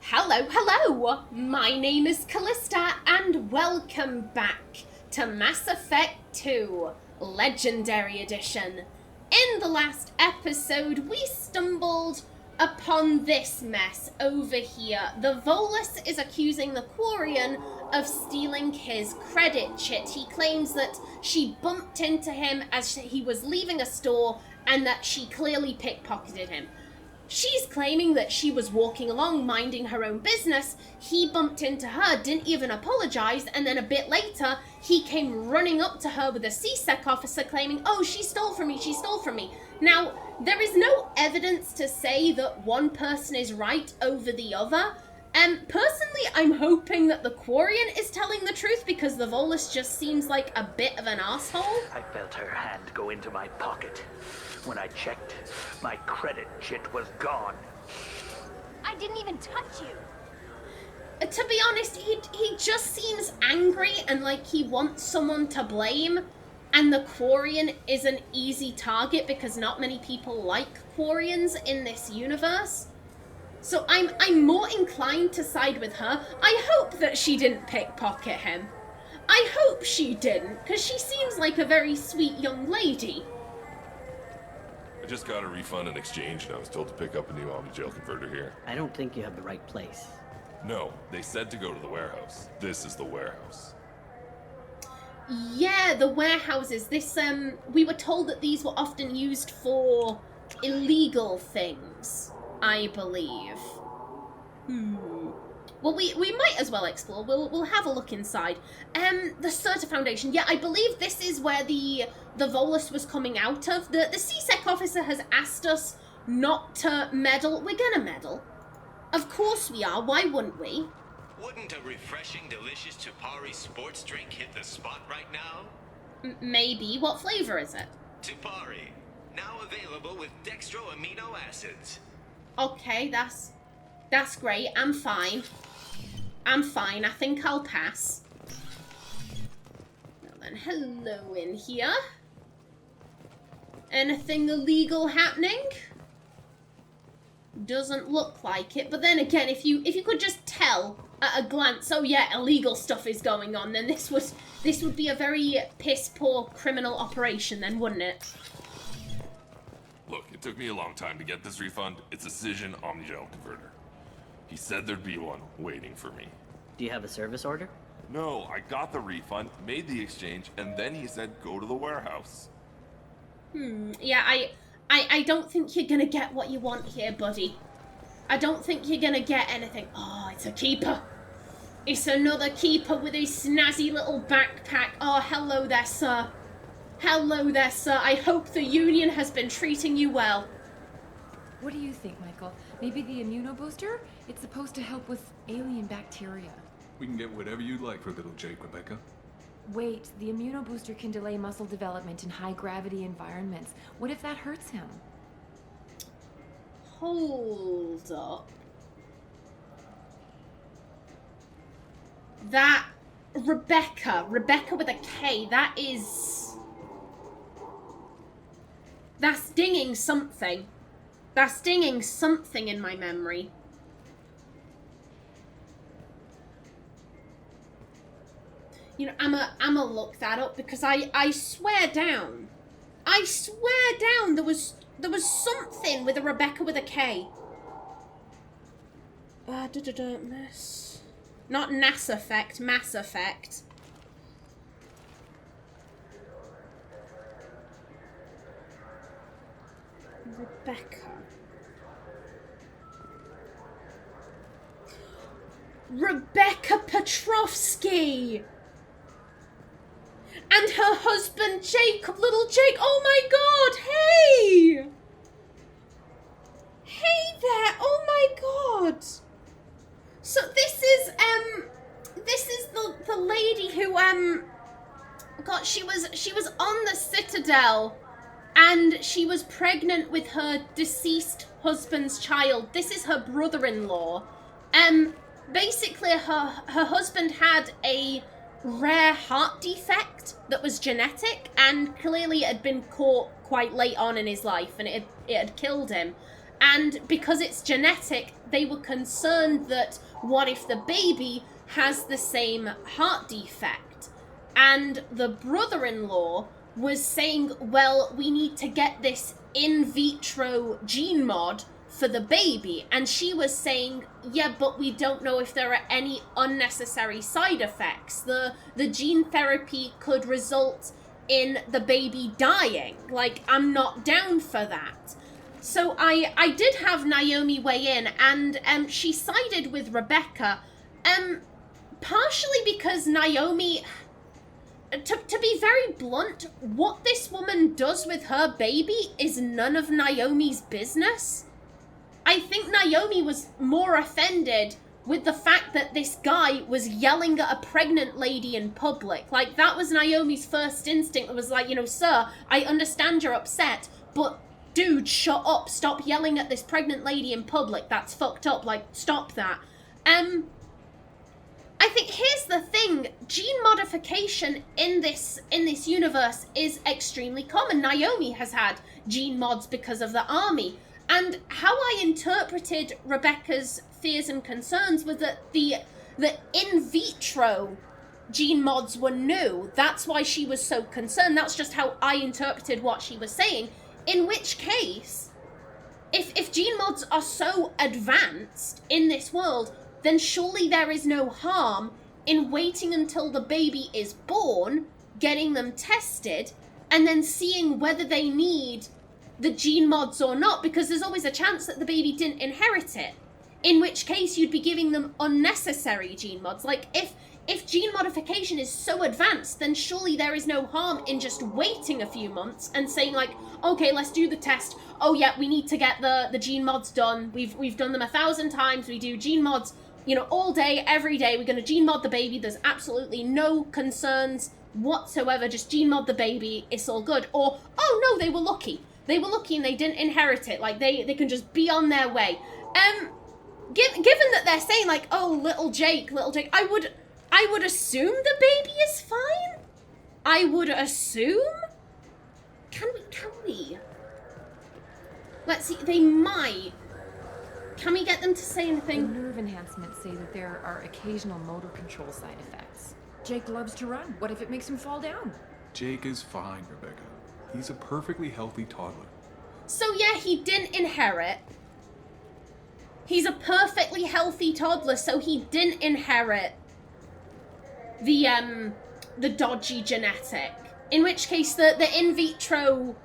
Hello! My name is Callista, and welcome back to Mass Effect 2, Legendary Edition. In the last episode, we stumbled upon this mess over here. The Volus is accusing the Quarian of stealing his credit chit. He claims that she bumped into him as he was leaving a store, and that she clearly pickpocketed him. She's claiming that she was walking along, minding her own business. He bumped into her, didn't even apologize, and then a bit later, he came running up to her with a C-Sec officer claiming, oh, she stole from me. Now, there is no evidence to say that one person is right over the other. Personally, I'm hoping that the Quarian is telling the truth because the Volus just seems like a bit of an asshole. I felt her hand go into my pocket. When I checked, my credit chit was gone. I didn't even touch you. To be honest, he just seems angry and like he wants someone to blame. And the Quarian is an easy target because not many people like Quarians in this universe. So I'm more inclined to side with her. I hope that she didn't pickpocket him. I hope she didn't, because she seems like a very sweet young lady. I just got a refund and exchange, and I was told to pick up a new Omni-Gel converter here. I don't think you have the right place. No, they said to go to the warehouse. This is the warehouse. Yeah, the warehouses. We were told that these were often used for illegal things, I believe. Well, we might as well explore. We'll have a look inside. The Certa Foundation. Yeah, I believe this is where the Volus was coming out of. The C-Sec officer has asked us not to meddle. We're gonna meddle. Of course we are. Why wouldn't we? Wouldn't a refreshing, delicious Tupari sports drink hit the spot right now? Maybe. What flavor is it? Tupari, now available with dextro amino acids. Okay, that's great. I'm fine. I think I'll pass. Now then, hello in here. Anything illegal happening? Doesn't look like it. But then again, if you could just tell at a glance, oh yeah, illegal stuff is going on, then this would be a very piss-poor criminal operation then, wouldn't it? Look, it took me a long time to get this refund. It's a Cision Omni-Gel converter. He said there'd be one waiting for me. Do you have a service order? No, I got the refund, made the exchange, and then he said go to the warehouse. Yeah, I don't think you're gonna get what you want here, buddy. I don't think you're gonna get anything. Oh, it's a keeper. It's another keeper with his snazzy little backpack. Oh, hello there, sir. Hello there, sir. I hope the Union has been treating you well. What do you think, Michael? Maybe the immunobooster? It's supposed to help with alien bacteria. We can get whatever you'd like for little Jake, Rebecca. Wait, the immunobooster can delay muscle development in high-gravity environments. What if that hurts him? Hold up. That... Rebecca with a K, that's dinging something. That's dinging something in my memory. You know, I'ma look that up because I swear down there was something with a Rebecca with a K. Mass. Not Mass Effect, Mass Effect. Rebecca Petrovsky! And her husband, Jacob, little Jake. Oh my god, hey! Hey there, oh my god. So this is the lady who, God, she was on the Citadel, and she was pregnant with her deceased husband's child. This is her brother-in-law. Basically her husband had a rare heart defect that was genetic, and clearly it had been caught quite late on in his life, and it had killed him. And because it's genetic, they were concerned that what if the baby has the same heart defect? And the brother-in-law was saying, well, we need to get this in vitro gene mod for the baby. And she was saying, yeah, but we don't know if there are any unnecessary side effects. The gene therapy could result in the baby dying. Like, I'm not down for that. So I did have Naomi weigh in, and she sided with Rebecca, partially because Naomi, to be very blunt, what this woman does with her baby is none of Naomi's business. I think Naomi was more offended with the fact that this guy was yelling at a pregnant lady in public. Like, that was Naomi's first instinct. It was like, you know, sir, I understand you're upset, but dude, shut up. Stop yelling at this pregnant lady in public. That's fucked up. Like, stop that. I think here's the thing. Gene modification in this universe is extremely common. Naomi has had gene mods because of the army. And how I interpreted Rebecca's fears and concerns was that the in vitro gene mods were new. That's why she was so concerned. That's just how I interpreted what she was saying. In which case, if gene mods are so advanced in this world, then surely there is no harm in waiting until the baby is born, getting them tested, and then seeing whether they need the gene mods or not, because there's always a chance that the baby didn't inherit it. In which case, you'd be giving them unnecessary gene mods. Like, if gene modification is so advanced, then surely there is no harm in just waiting a few months and saying, like, okay, let's do the test. Oh yeah, we need to get the gene mods done. We've done them 1,000 times. We do gene mods, you know, all day, every day. We're going to gene mod the baby. There's absolutely no concerns whatsoever. Just gene mod the baby. It's all good. Or, oh no, they were lucky. They were lucky and they didn't inherit it. Like, they can just be on their way. Given that they're saying, like, oh, little Jake, I would assume the baby is fine. I would assume. Can we? Let's see. They might. Can we get them to say The anything? nerve enhancements say that there are occasional motor control side effects. Jake loves to run. What if it makes him fall down? Jake is fine, Rebecca. He's a perfectly healthy toddler. So yeah, he didn't inherit. He's a perfectly healthy toddler, so he didn't inherit the dodgy genetic. In which case, the in vitro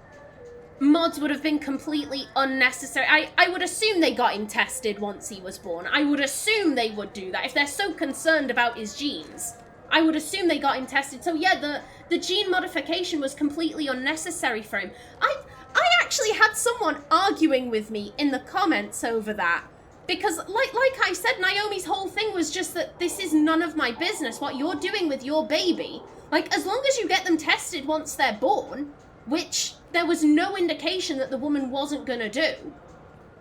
mods would have been completely unnecessary. I would assume they got him tested once he was born. I would assume they would do that. If they're so concerned about his genes, I would assume they got him tested. So yeah, the gene modification was completely unnecessary for him. I actually had someone arguing with me in the comments over that. Because, like I said, Naomi's whole thing was just that this is none of my business. What you're doing with your baby, like, as long as you get them tested once they're born, which there was no indication that the woman wasn't gonna do.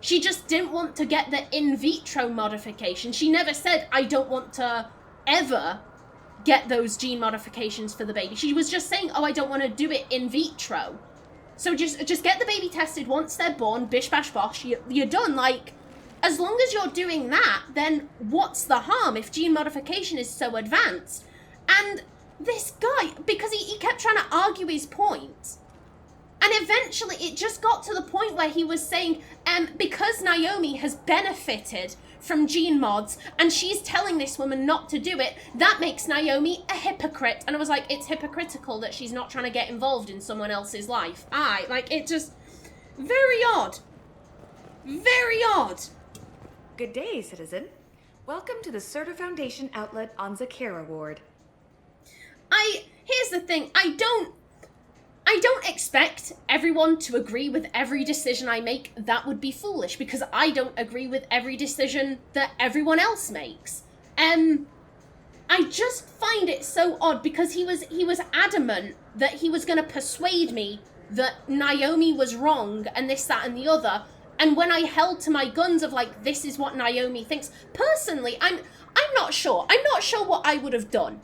She just didn't want to get the in vitro modification. She never said, I don't want to ever get those gene modifications for the baby. She was just saying, oh, I don't want to do it in vitro. So just get the baby tested once they're born, bish bash bosh, you're done. Like, as long as you're doing that, then what's the harm if gene modification is so advanced? And this guy, because he kept trying to argue his point, and eventually it just got to the point where he was saying, because Naomi has benefited from gene mods, and she's telling this woman not to do it, that makes Naomi a hypocrite. And I was like, it's hypocritical that she's not trying to get involved in someone else's life. It just, very odd. Very odd. Good day, citizen. Welcome to the Certa Foundation outlet on Zakera Ward. Here's the thing, I don't expect everyone to agree with every decision I make. That would be foolish, because I don't agree with every decision that everyone else makes. I just find it so odd, because he was adamant that he was going to persuade me that Naomi was wrong and this, that, and the other. And when I held to my guns of, like, this is what Naomi thinks, personally, I'm not sure. I'm not sure what I would have done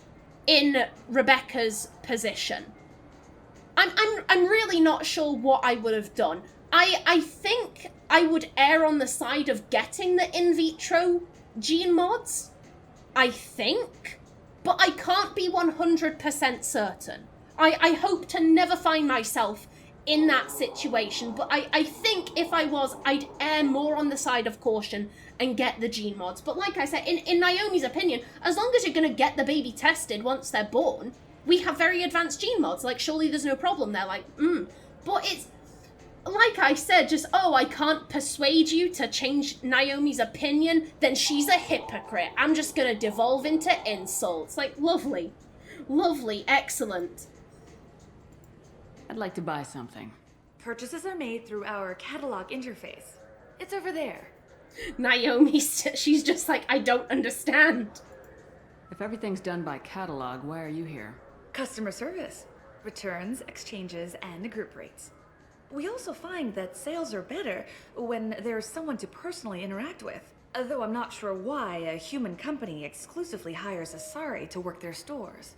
in Rebecca's position. I'm really not sure what I would have done. I think I would err on the side of getting the in vitro gene mods, I think, but I can't be 100% certain. I hope to never find myself in that situation, but I think if I was, I'd err more on the side of caution and get the gene mods. But like I said, in Naomi's opinion, as long as you're going to get the baby tested once they're born, we have very advanced gene mods. Like, surely there's no problem there. Like, But it's, like I said, just, oh, I can't persuade you to change Naomi's opinion, then she's a hypocrite. I'm just going to devolve into insults. Like, lovely. Lovely. Excellent. I'd like to buy something. Purchases are made through our catalog interface. It's over there. Naomi, she's just like, I don't understand. If everything's done by catalog, why are you here? Customer service. Returns, exchanges, and group rates. We also find that sales are better when there's someone to personally interact with. Though I'm not sure why a human company exclusively hires Asari to work their stores.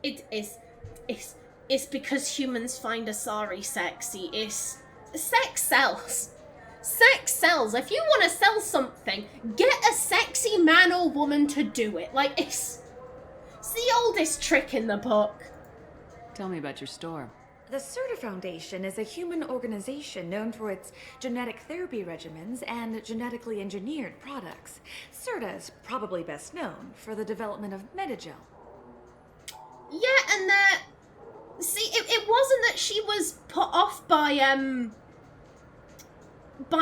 It's because humans find Asari sexy. Sex sells. Sex sells. If you want to sell something, get a sexy man or woman to do it. Like, it's the oldest trick in the book. Tell me about your store. The Serta Foundation is a human organization known for its genetic therapy regimens and genetically engineered products. Serta is probably best known for the development of Metagel. Yeah, and see, it wasn't that she was put off by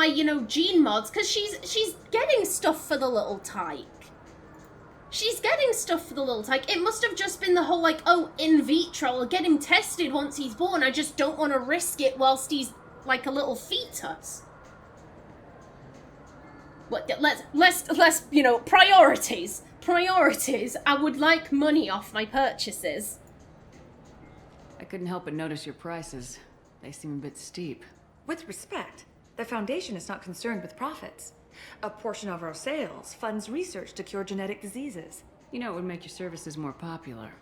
you know, gene mods, because she's getting stuff for the little tyke. She's getting stuff for the little tyke. It must have just been the whole, like, oh, in vitro, I'll get him tested once he's born. I just don't want to risk it whilst he's, like, a little fetus. What, let's, you know, priorities. Priorities. I would like money off my purchases. I couldn't help but notice your prices. They seem a bit steep. With respect, the Foundation is not concerned with profits. A portion of our sales funds research to cure genetic diseases. You know, it would make your services more popular.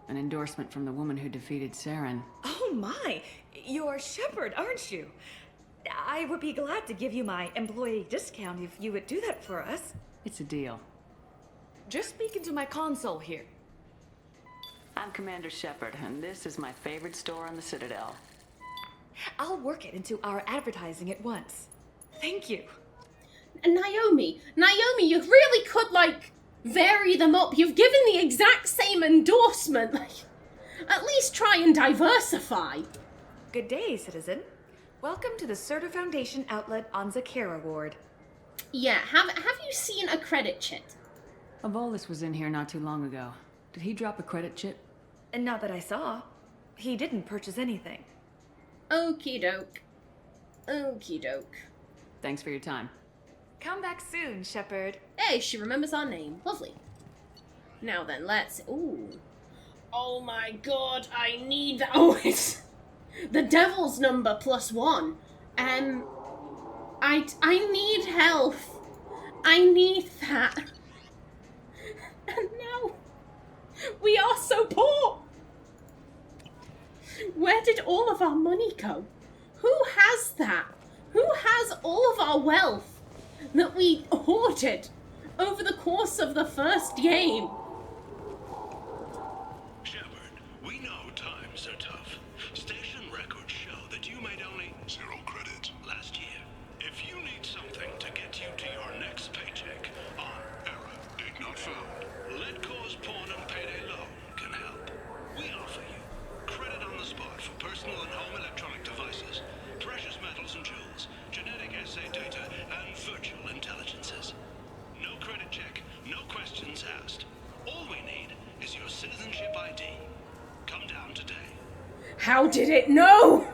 An endorsement from the woman who defeated Saren. Oh my! You're Shepard, aren't you? I would be glad to give you my employee discount if you would do that for us. It's a deal. Just speak into my console here. I'm Commander Shepard, and this is my favorite store on the Citadel. I'll work it into our advertising at once. Thank you. Naomi, you really could, like, vary them up. You've given the exact same endorsement. Like, at least try and diversify. Good day, citizen. Welcome to the Serta Foundation outlet on Zakera Ward. Yeah, have you seen a credit chit? A Volus was in here not too long ago. Did he drop a credit chit? Not that I saw. He didn't purchase anything. Okie doke. Okie doke. Thanks for your time. Come back soon, Shepard. Hey, she remembers our name. Lovely. Now then, let's... Ooh. Oh my god, I need that. Oh, it's... The devil's number +1. I need health. I need that. And now... We are so poor. Where did all of our money go? Who has that? Who has all of our wealth that we hoarded over the course of the first game? Shepard, we know times are tough. Station records show that you made only 0 credits last year. If you need something to get you to your next paycheck on error, did not found, Let Cause Pawn and Payday Loan can help. We offer you credit on the spot for personal and home electronic devices, precious metals and jewels, genetic assay data, and virtual intelligences. No credit check, no questions asked. All we need is your citizenship ID. Come down today. How did it know?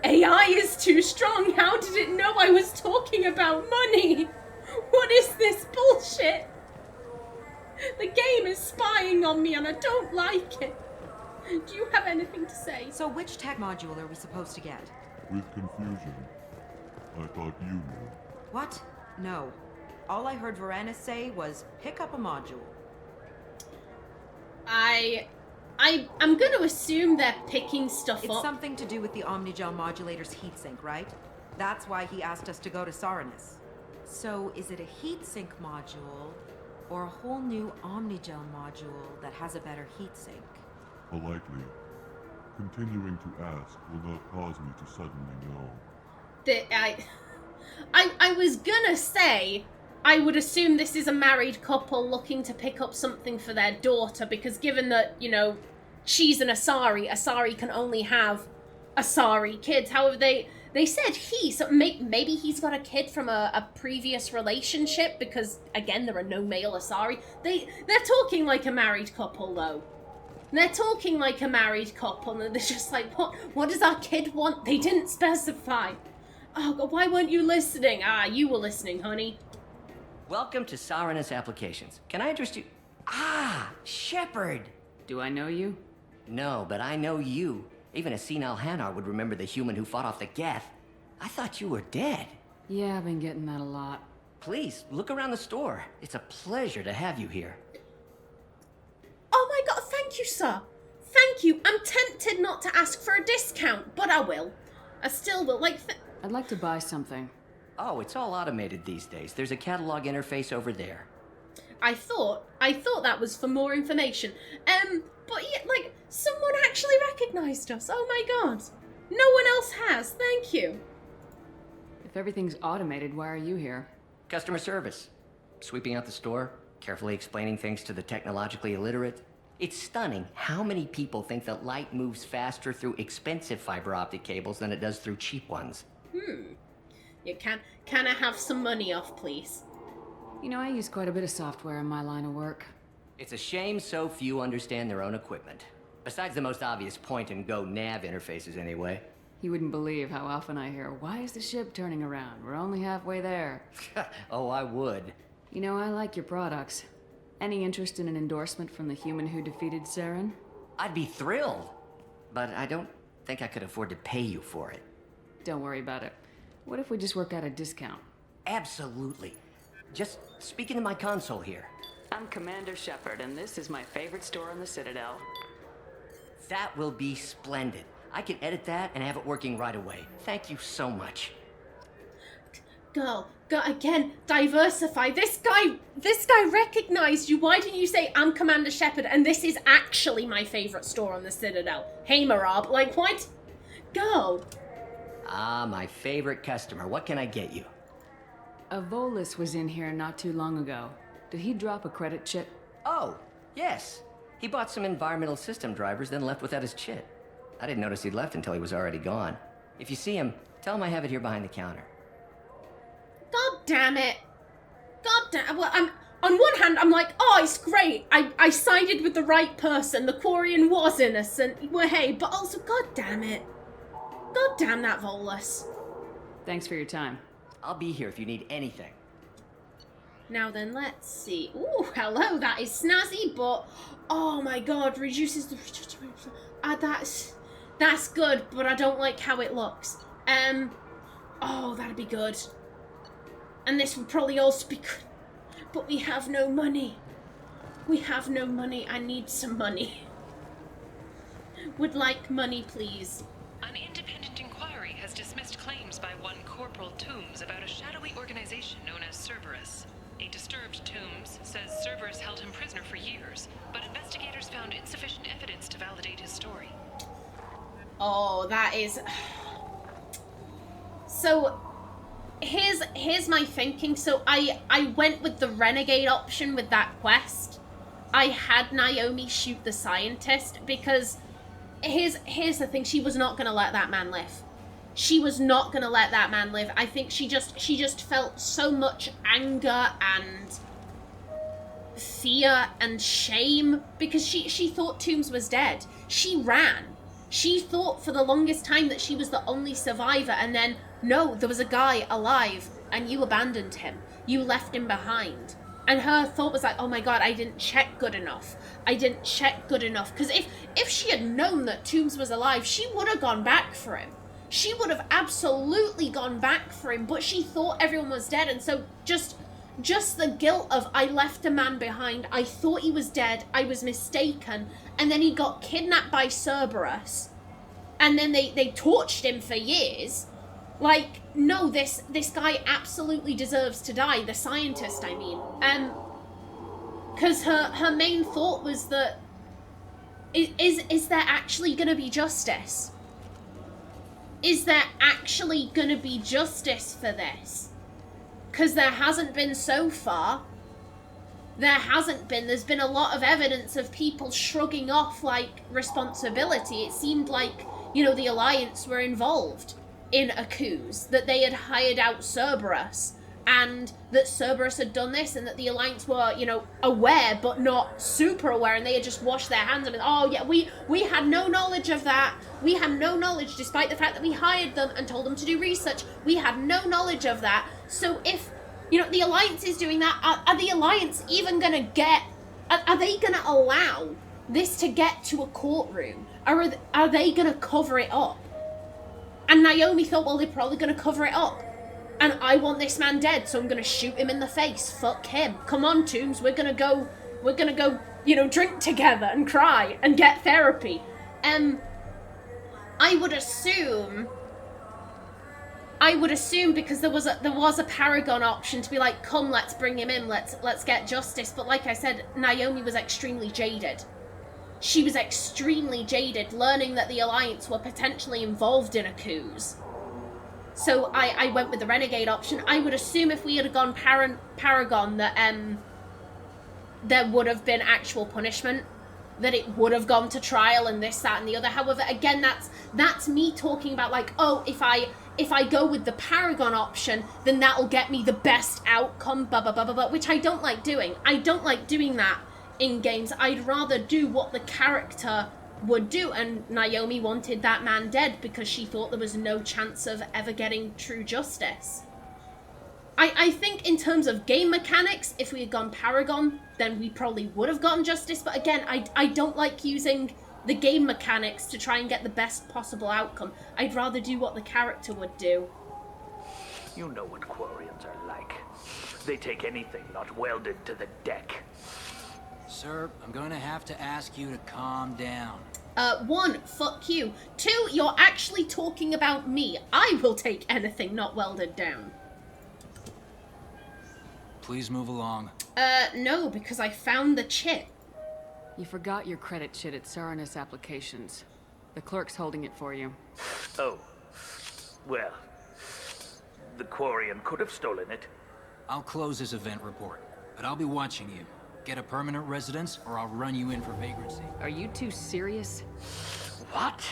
AI is too strong. How did it know I was talking about money? What is this bullshit? The game is spying on me and I don't like it. Do you have anything to say? So which tech module are we supposed to get? With confusion. I thought you knew. What? No. All I heard Varanus say was, pick up a module. I'm going to assume they're picking stuff up. It's something to do with the Omnigel modulator's heatsink, right? That's why he asked us to go to Saranus. So, is it a heatsink module, or a whole new Omnigel module that has a better heatsink? Politely. Continuing to ask will not cause me to suddenly know. I was gonna say, I would assume this is a married couple looking to pick up something for their daughter, because given that, you know, she's an Asari can only have Asari kids. However, they said he, so maybe he's got a kid from a previous relationship, because, again, there are no male Asari. They're talking like a married couple, though. They're talking like a married couple, and they're just like, what does our kid want? They didn't specify. Oh, God, why weren't you listening? Ah, you were listening, honey. Welcome to Saranus Applications. Can I interest you? Ah, Shepard! Do I know you? No, but I know you. Even a senile Hanar would remember the human who fought off the Geth. I thought you were dead. Yeah, I've been getting that a lot. Please, look around the store. It's a pleasure to have you here. Oh my God, thank you, sir. Thank you. I'm tempted not to ask for a discount, but I will. I still will. I'd like to buy something. Oh, it's all automated these days. There's a catalog interface over there. I thought that was for more information. But yeah, like, someone actually recognized us. Oh my God. No one else has. Thank you. If everything's automated, why are you here? Customer service. Sweeping out the store, carefully explaining things to the technologically illiterate. It's stunning how many people think that light moves faster through expensive fiber optic cables than it does through cheap ones. You can I have some money off, please? You know, I use quite a bit of software in my line of work. It's a shame so few understand their own equipment. Besides the most obvious point-and-go nav interfaces, anyway. You wouldn't believe how often I hear, why is the ship turning around? We're only halfway there. Oh, I would. You know, I like your products. Any interest in an endorsement from the human who defeated Saren? I'd be thrilled. But I don't think I could afford to pay you for it. Don't worry about it. What if we just work out a discount? Absolutely. Just speak into my console here. I'm Commander Shepard, and this is my favorite store on the Citadel. That will be splendid. I can edit that and have it working right away. Thank you so much. Girl, again, diversify. This guy recognized you. Why didn't you say, I'm Commander Shepard, and this is actually my favorite store on the Citadel? Hey, Marab, like, what? Girl. Ah, my favorite customer. What can I get you? A Volus was in here not too long ago. Did he drop a credit chit? Oh, yes. He bought some environmental system drivers, then left without his chit. I didn't notice he'd left until he was already gone. If you see him, tell him I have it here behind the counter. God damn it. God damn. Well, on one hand, I'm like, oh, it's great. I sided with the right person. The Quarian was innocent. Well, hey, but also, god damn it. God damn that Volus. Thanks for your time. I'll be here if you need anything. Now then, let's see. Ooh, hello, that is snazzy, but oh my god, reduces the that's good, but I don't like how it looks. Oh, that'd be good. And this would probably also be good. But we have no money. We have no money. I need some money. Would like money, please. An independent inquiry has dismissed claims by one Corporal Toombs about a shadowy organization known as Cerberus. A disturbed Toombs says Cerberus held him prisoner for years, but investigators found insufficient evidence to validate his story. Oh, that is... So, here's my thinking. So, I went with the Renegade option with that quest. I had Naomi shoot the scientist because... Here's the thing, she was not going to let that man live. She was not going to let that man live. I think she just felt so much anger and fear and shame because she thought Toombs was dead. She ran. She thought for the longest time that she was the only survivor, and then, no, there was a guy alive, and you abandoned him. You left him behind. And her thought was like, oh my god, I didn't check good enough. I didn't check good enough. Because if she had known that Toombs was alive, she would have gone back for him. She would have absolutely gone back for him, but she thought everyone was dead, and so just the guilt of, I left a man behind, I thought he was dead, I was mistaken, and then he got kidnapped by Cerberus, and then they tortured him for years, Like, no, this guy absolutely deserves to die. The scientist, I mean. Because her main thought was that, is there actually going to be justice? Is there actually going to be justice for this? Because there hasn't been so far. There hasn't been. There's been a lot of evidence of people shrugging off, like, responsibility. It seemed like, you know, the Alliance were involved in a coup, that they had hired out Cerberus, and that Cerberus had done this, and that the Alliance were, you know, aware, but not super aware, and they had just washed their hands of it. Oh, yeah, we had no knowledge of that. We had no knowledge, despite the fact that we hired them and told them to do research. We had no knowledge of that. So if, you know, the Alliance is doing that, are the Alliance even going to get... Are they going to allow this to get to a courtroom? Or are they going to cover it up? And Naomi thought, well, they're probably going to cover it up. And I want this man dead, so I'm going to shoot him in the face. Fuck him. Come on, Toombs, we're going to go, you know, drink together and cry and get therapy. I would assume because there was a Paragon option to be like, come, let's bring him in, let's get justice. But like I said, Naomi was extremely jaded. She was extremely jaded, learning that the Alliance were potentially involved in a coup. So I went with the Renegade option. I would assume if we had gone Paragon that there would have been actual punishment, that it would have gone to trial and this, that, and the other. However, again, that's me talking about like, oh, if I go with the Paragon option, then that'll get me the best outcome, blah, blah, blah, blah, blah, which I don't like doing. I don't like doing that in games. I'd rather do what the character would do, and Naomi wanted that man dead because she thought there was no chance of ever getting true justice. I think in terms of game mechanics, if we had gone Paragon, then we probably would have gotten justice, but again, I don't like using the game mechanics to try and get the best possible outcome. I'd rather do what the character would do. You know what Quarians are like. They take anything not welded to the deck. Sir, I'm going to have to ask you to calm down. 1, fuck you. 2, you're actually talking about me. I will take anything not welded down. Please move along. No, because I found the chit. You forgot your credit chit at Saranus Applications. The clerk's holding it for you. Oh. Well, the Quarian could have stolen it. I'll close this event report, but I'll be watching you. Get a permanent residence, or I'll run you in for vagrancy. Are you two serious? What?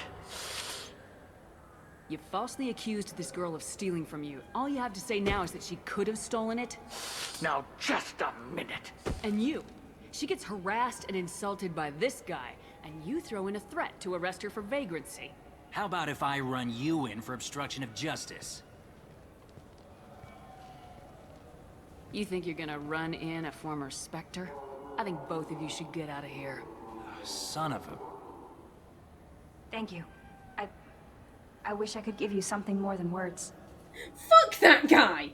You falsely accused this girl of stealing from you. All you have to say now is that she could have stolen it. Now, just a minute. And you. She gets harassed and insulted by this guy, and you throw in a threat to arrest her for vagrancy. How about if I run you in for obstruction of justice? You think you're gonna run in a former Spectre? I think both of you should get out of here. Son of a... Thank you. I wish I could give you something more than words. Fuck that guy!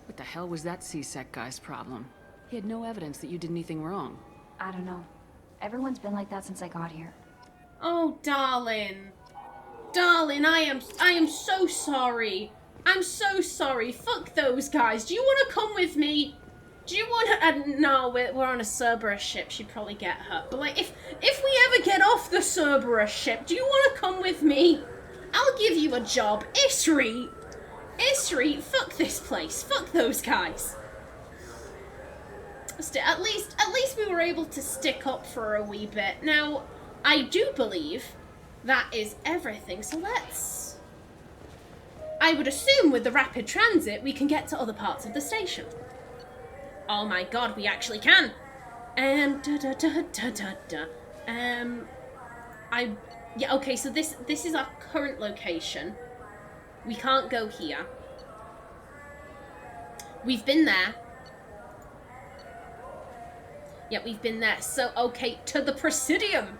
What the hell was that C-Sec guy's problem? He had no evidence that you did anything wrong. I don't know. Everyone's been like that since I got here. Oh, darling. Darling, I am so sorry. I'm so sorry. Fuck those guys. Do you want to come with me? Do you want to... no, we're on a Cerberus ship. She'd probably get hurt. But, like, if we ever get off the Cerberus ship, do you want to come with me? I'll give you a job. Isri, fuck this place. Fuck those guys. At least we were able to stick up for a wee bit. Now, I do believe that is everything. So let's... I would assume with the rapid transit, we can get to other parts of the station. Oh my god, we actually can. Yeah, okay, so this is our current location. We can't go here. We've been there. Yeah, we've been there. So, okay, to the Presidium.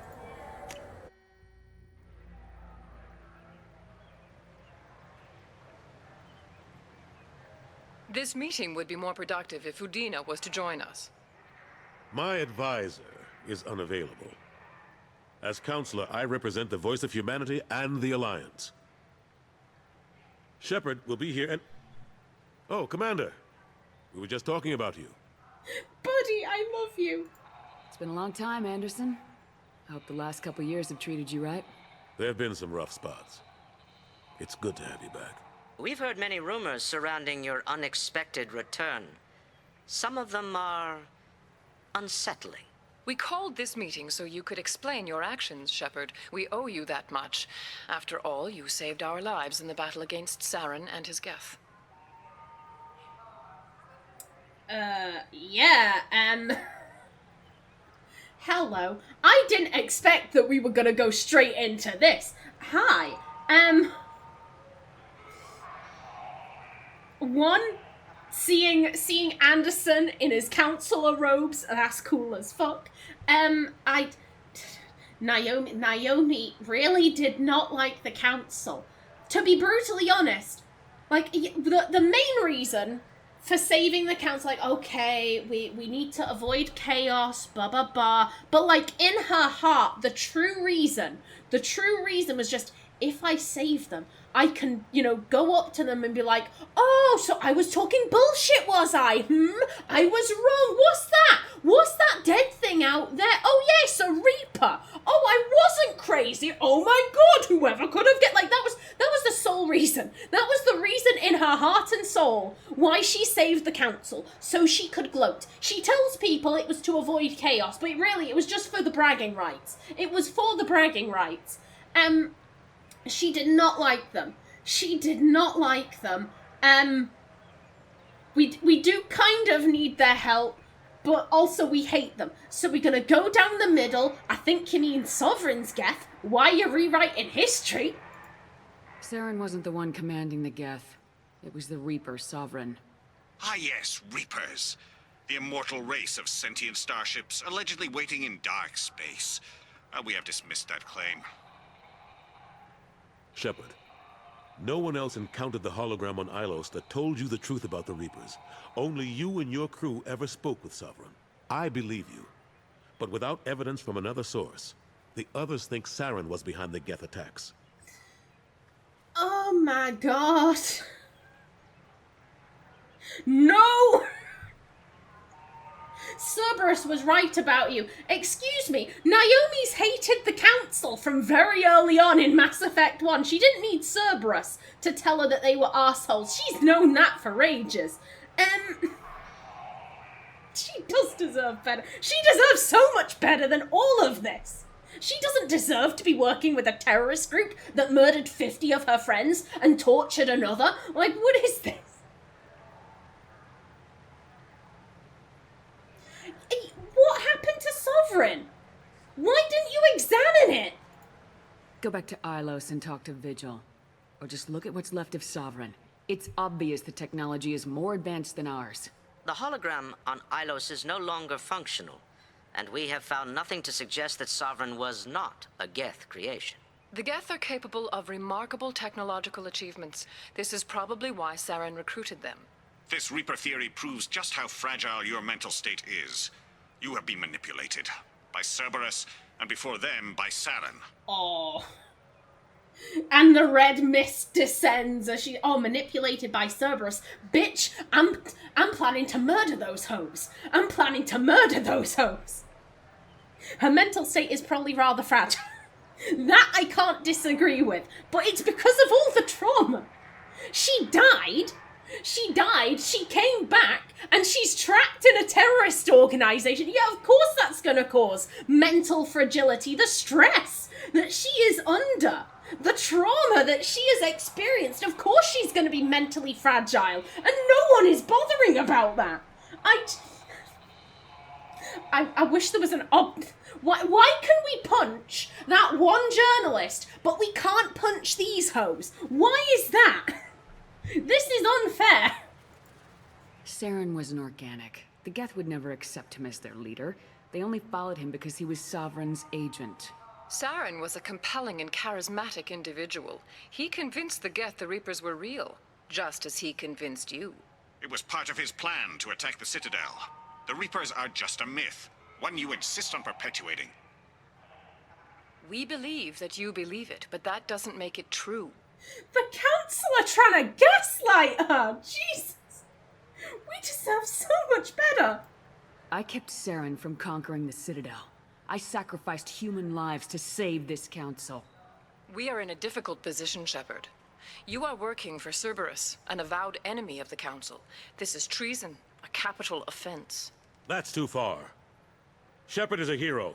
This meeting would be more productive if Udina was to join us. My advisor is unavailable. As counselor, I represent the voice of humanity and the Alliance. Shepard will be here and... Oh, Commander. We were just talking about you. Buddy, I love you. It's been a long time, Anderson. I hope the last couple years have treated you right. There have been some rough spots. It's good to have you back. We've heard many rumors surrounding your unexpected return. Some of them are unsettling. We called this meeting so you could explain your actions, Shepard. We owe you that much. After all, you saved our lives in the battle against Saren and his Geth. Hello. I didn't expect that we were gonna go straight into this. Hi. One, seeing Anderson in his counselor robes, that's cool as fuck. Naomi really did not like the council. To be brutally honest, like, the main reason for saving the council, like, okay, we need to avoid chaos, blah, blah, blah. But, like, in her heart, the true reason was just, if I save them, I can, go up to them and be like, oh, so I was talking bullshit, was I? I was wrong. What's that? What's that dead thing out there? Oh, yes, a Reaper. Oh, I wasn't crazy. Oh, my God, whoever could have that was the sole reason. That was the reason in her heart and soul why she saved the council, so she could gloat. She tells people it was to avoid chaos, but really, it was just for the bragging rights. It was for the bragging rights. She did not like them. She did not like them. We do kind of need their help, but also we hate them. So we're gonna go down the middle. I think you mean Sovereign's Geth. Why are you rewriting history? Saren wasn't the one commanding the Geth. It was the Reaper Sovereign. Ah yes, Reapers. The immortal race of sentient starships allegedly waiting in dark space. We have dismissed that claim. Shepard, no one else encountered the hologram on Ilos that told you the truth about the Reapers. Only you and your crew ever spoke with Sovereign. I believe you. But without evidence from another source, the others think Saren was behind the Geth attacks. Oh my God. No! Cerberus was right about you. Excuse me, Naomi's hated the council from very early on in Mass Effect 1. She didn't need Cerberus to tell her that they were assholes. She's known that for ages. She does deserve better. She deserves so much better than all of this. She doesn't deserve to be working with a terrorist group that murdered 50 of her friends and tortured another. Like, what is this? What happened to Sovereign? Why didn't you examine it? Go back to Ilos and talk to Vigil. Or just look at what's left of Sovereign. It's obvious the technology is more advanced than ours. The hologram on Ilos is no longer functional, and we have found nothing to suggest that Sovereign was not a Geth creation. The Geth are capable of remarkable technological achievements. This is probably why Saren recruited them. This Reaper theory proves just how fragile your mental state is. You have been manipulated by Cerberus, and before them by Saren. Oh. And the red mist descends as she, manipulated by Cerberus. Bitch, I'm planning to murder those hoes. I'm planning to murder those hoes. Her mental state is probably rather fragile. That I can't disagree with, but it's because of all the trauma. She died, she came back, and she's trapped in a terrorist organization. Yeah, of course that's gonna cause mental fragility, the stress that she is under. The trauma that she has experienced, of course she's going to be mentally fragile, and no one is bothering about that. I wish there was an why can we punch that one journalist, but we can't punch these hoes? Why is that? This is unfair. Saren was an organic. The Geth would never accept him as their leader. They only followed him because he was Sovereign's agent. Saren was a compelling and charismatic individual. He convinced the Geth the Reapers were real, just as he convinced you. It was part of his plan to attack the Citadel. The Reapers are just a myth, one you insist on perpetuating. We believe that you believe it, but that doesn't make it true. The council are trying to gaslight her! Jesus! We deserve so much better! I kept Saren from conquering the Citadel. I sacrificed human lives to save this council. We are in a difficult position, Shepard. You are working for Cerberus, an avowed enemy of the Council. This is treason, a capital offense. That's too far. Shepard is a hero.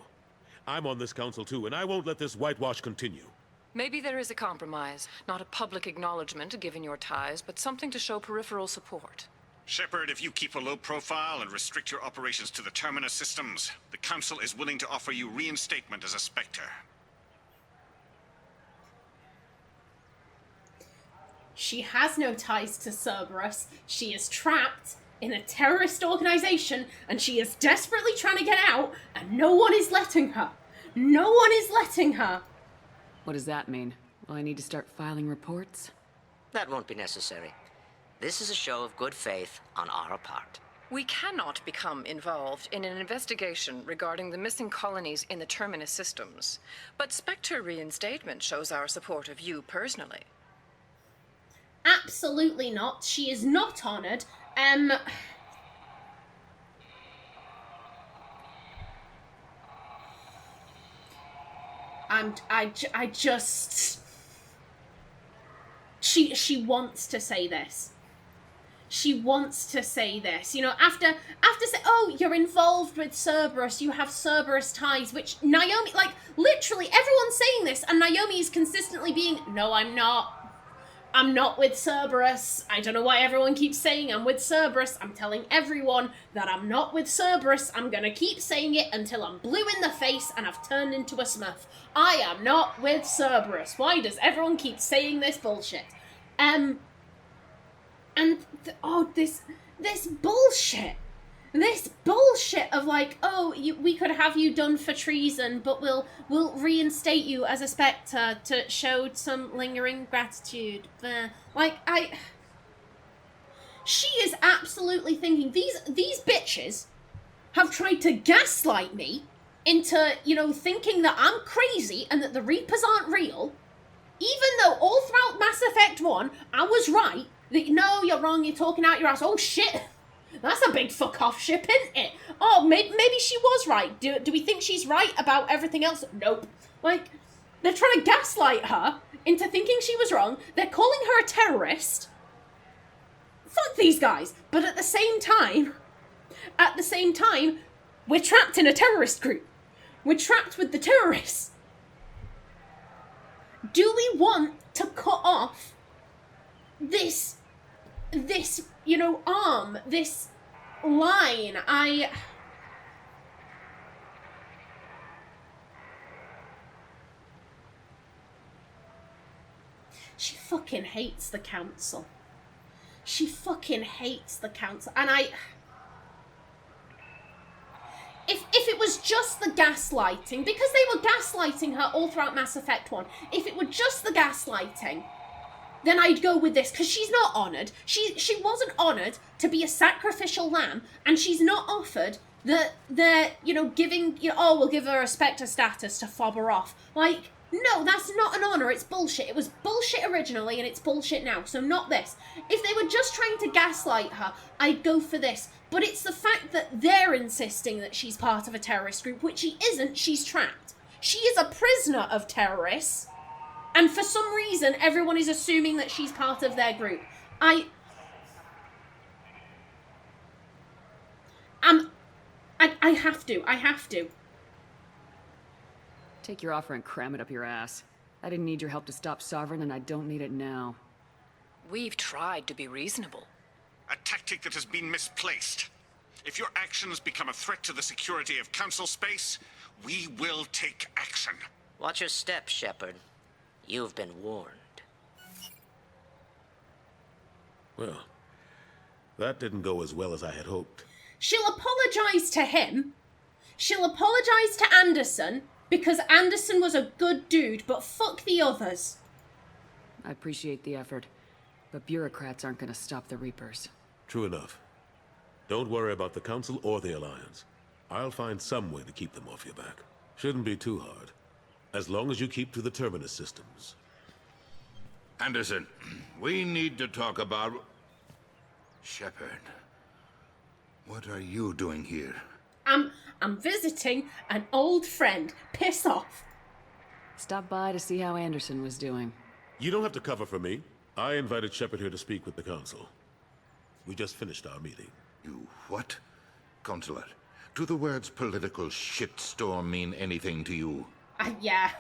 I'm on this council too, and I won't let this whitewash continue. Maybe there is a compromise. Not a public acknowledgement given your ties, but something to show peripheral support. Shepard, if you keep a low profile and restrict your operations to the Terminus systems, the Council is willing to offer you reinstatement as a Spectre. She has no ties to Cerberus. She is trapped in a terrorist organization, and she is desperately trying to get out, and no one is letting her. No one is letting her. What does that mean? Will I need to start filing reports? That won't be necessary. This is a show of good faith on our part. We cannot become involved in an investigation regarding the missing colonies in the Terminus systems, but Spectre reinstatement shows our support of you personally. Absolutely not. She is not honored. I just... She wants to say this. She wants to say this. You know, after say, oh, you're involved with Cerberus, you have Cerberus ties, which Naomi, like, literally everyone's saying this, and Naomi is consistently being, no, I'm not. I'm not with Cerberus. I don't know why everyone keeps saying I'm with Cerberus. I'm telling everyone that I'm not with Cerberus. I'm gonna keep saying it until I'm blue in the face and I've turned into a Smurf. I am not with Cerberus. Why does everyone keep saying this bullshit? This bullshit. This bullshit of like, oh, we could have you done for treason, but we'll reinstate you as a Spectre to show some lingering gratitude. She is absolutely thinking, these bitches have tried to gaslight me into, you know, thinking that I'm crazy and that the Reapers aren't real, even though all throughout Mass Effect 1, I was right, that no, you're wrong, you're talking out your ass, oh shit! That's a big fuck off ship, isn't it? Oh, maybe she was right. Do we think she's right about everything else? Nope. Like, they're trying to gaslight her into thinking she was wrong. They're calling her a terrorist. Fuck these guys. But at the same time, we're trapped in a terrorist group. We're trapped with the terrorists. Do we want to cut off this, you know, arm, this line? She fucking hates the council. She fucking hates the council. And if it was just the gaslighting, because they were gaslighting her all throughout Mass Effect 1, if it were just the gaslighting, then I'd go with this, because she's not honoured. She wasn't honoured to be a sacrificial lamb, and she's not offered the you know, giving, you know, oh, we'll give her a Spectre status to fob her off. Like, no, that's not an honour, it's bullshit. It was bullshit originally, and it's bullshit now, so not this. If they were just trying to gaslight her, I'd go for this. But it's the fact that they're insisting that she's part of a terrorist group, which she isn't, she's trapped. She is a prisoner of terrorists. And for some reason, everyone is assuming that she's part of their group. I have to. Take your offer and cram it up your ass. I didn't need your help to stop Sovereign, and I don't need it now. We've tried to be reasonable. A tactic that has been misplaced. If your actions become a threat to the security of Council space, we will take action. Watch your step, Shepard. You've been warned. Well, that didn't go as well as I had hoped. She'll apologise to him. She'll apologise to Anderson, because Anderson was a good dude, but fuck the others. I appreciate the effort, but bureaucrats aren't gonna stop the Reapers. True enough. Don't worry about the Council or the Alliance. I'll find some way to keep them off your back. Shouldn't be too hard. As long as you keep to the Terminus systems. Anderson, we need to talk about... Shepard. What are you doing here? I'm visiting an old friend. Piss off. Stop by to see how Anderson was doing. You don't have to cover for me. I invited Shepard here to speak with the Council. We just finished our meeting. You what? Counselor, do the words political shitstorm mean anything to you? Yeah.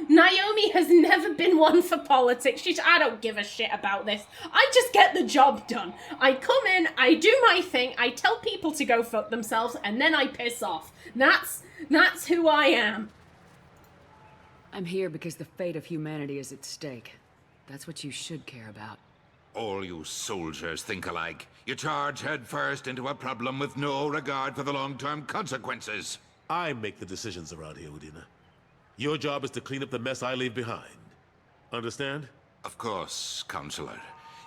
Naomi has never been one for politics. I don't give a shit about this. I just get the job done. I come in, I do my thing, I tell people to go fuck themselves, and then I piss off. That's who I am. I'm here because the fate of humanity is at stake. That's what you should care about. All you soldiers think alike. You charge headfirst into a problem with no regard for the long-term consequences. I make the decisions around here, Udina. Your job is to clean up the mess I leave behind. Understand? Of course, Counselor.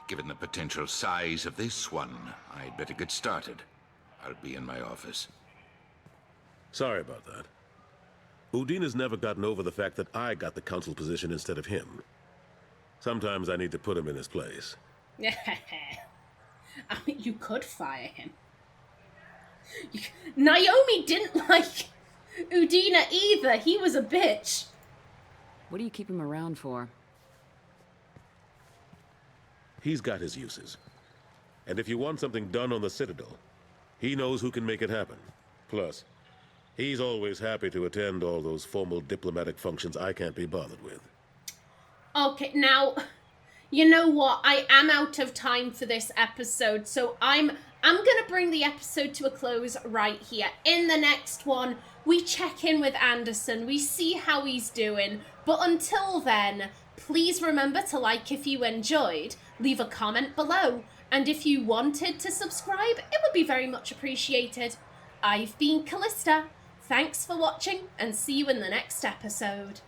Given the potential size of this one, I'd better get started. I'll be in my office. Sorry about that. Udina's never gotten over the fact that I got the Council position instead of him. Sometimes I need to put him in his place. I mean, you could fire him. Naomi didn't like Udina either. He was a bitch. What do you keep him around for? He's got his uses. And if you want something done on the Citadel, he knows who can make it happen. Plus, he's always happy to attend all those formal diplomatic functions I can't be bothered with. Okay, now, you know what? I am out of time for this episode, so I'm gonna bring the episode to a close right here. In the next one, we check in with Anderson, we see how he's doing, but until then, please remember to like if you enjoyed, leave a comment below, and if you wanted to subscribe, it would be very much appreciated. I've been Callista, thanks for watching, and see you in the next episode.